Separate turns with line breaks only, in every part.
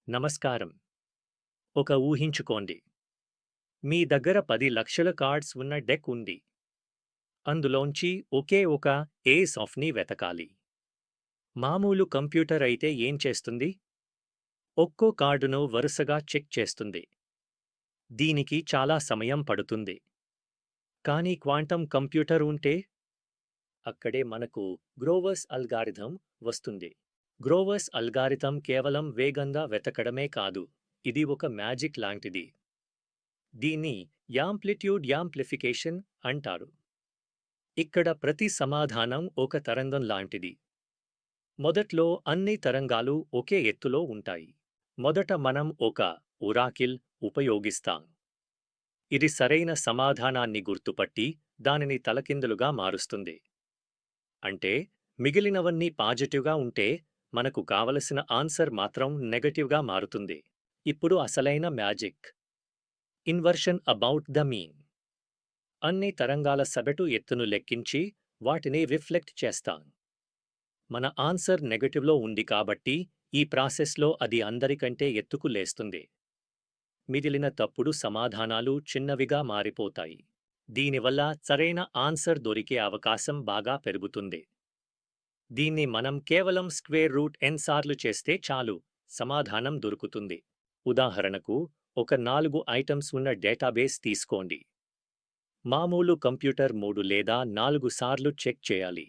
నమస్కారం. ఒక ఊహించుకోండి. మీ దగ్గర 10 లక్షల కార్డ్స్ ఉన్న డెక్ ఉంది. అందులోంచి ఒకే ఒక ఏస్ ఆఫ్‌ని వెతకాలి. మామూలు కంప్యూటర్ అయితే ఏం చేస్తుంది? ఒక్కో కార్డును వరుసగా చెక్ చేస్తుంది. దీనికి చాలా సమయం పడుతుంది. కానీ క్వాంటం కంప్యూటర్ ఉంటే? అక్కడే మనకు గ్రోవర్స్ అల్గారిథం వస్తుంది. గ్రోవర్స్ అల్గారిథం కేవలం వేగంగా వెతకడమే కాదు, ఇది ఒక మ్యాజిక్ లాంటిది. దీన్ని యాంప్లిట్యూడ్ యాంప్లిఫికేషన్ అంటారు. ఇక్కడ ప్రతి సమాధానం ఒక తరంగం లాంటిది. మొదట్లో అన్ని తరంగాలు ఒకే ఎత్తులో ఉంటాయి. మొదట మనం ఒక ఒరాకిల్ ఉపయోగిస్తాం. ఇది సరైన సమాధానాన్ని గుర్తుపట్టి దానిని తలకిందులుగా మారుస్తుంది. అంటే మిగిలినవన్నీ పాజిటివ్గా ఉంటే మనకు కావలసిన ఆన్సర్ మాత్రం నెగటివ్గా మారుతుంది. ఇప్పుడు అసలైన magic. Inversion about the mean. అన్ని తరంగాల సగటు ఎత్తును లెక్కించి వాటిని రిఫ్లెక్ట్ చేస్తాం. మన ఆన్సర్ నెగటివ్లో ఉంది కాబట్టి ఈ ప్రాసెస్లో అది అందరికంటే ఎత్తుకు లేస్తుంది. మిగిలిన తప్పుడు సమాధానాలు చిన్నవిగా మారిపోతాయి. దీనివల్ల సరైన ఆన్సర్ దొరికే అవకాశం బాగా పెరుగుతుంది. దీన్ని మనం కేవలం స్క్వేర్ రూట్ n సార్లు చేస్తే చాలు, సమాధానం దొరుకుతుంది. ఉదాహరణకు, ఒక 4 ఐటమ్స్ ఉన్న డేటాబేస్ తీసుకోండి. మామూలు కంప్యూటర్ 3 లేదా 4 సార్లు చెక్ చేయాలి.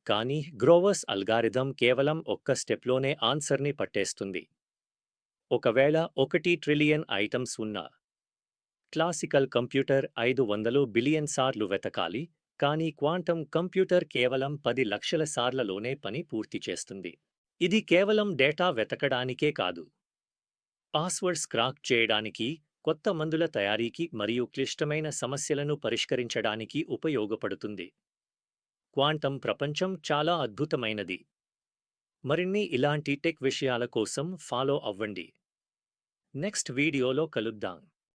కానీ గ్రోవర్స్ అల్గారిథం కేవలం ఒక్క స్టెప్లోనే ఆన్సర్ని పట్టేస్తుంది. ఒకవేళ 1 ట్రిలియన్ ఐటమ్స్ ఉన్న క్లాసికల్ కంప్యూటర్ 500 బిలియన్ సార్లు వెతకాలి, కానీ క్వాంటం కంప్యూటర్ కేవలం 10 లక్షల సార్లలోనే పని పూర్తి చేస్తుంది. ఇది కేవలం డేటా వెతకడానికే కాదు, పాస్వర్డ్స్ క్రాక్ చేయడానికి, కొత్త మందుల తయారీకి మరియు క్లిష్టమైన సమస్యలను పరిష్కరించడానికి ఉపయోగపడుతుంది. క్వాంటం ప్రపంచం చాలా అద్భుతమైనది. మరిన్ని ఇలాంటి టెక్ విషయాల కోసం ఫాలో అవ్వండి. నెక్స్ట్ వీడియోలో కలుద్దాం.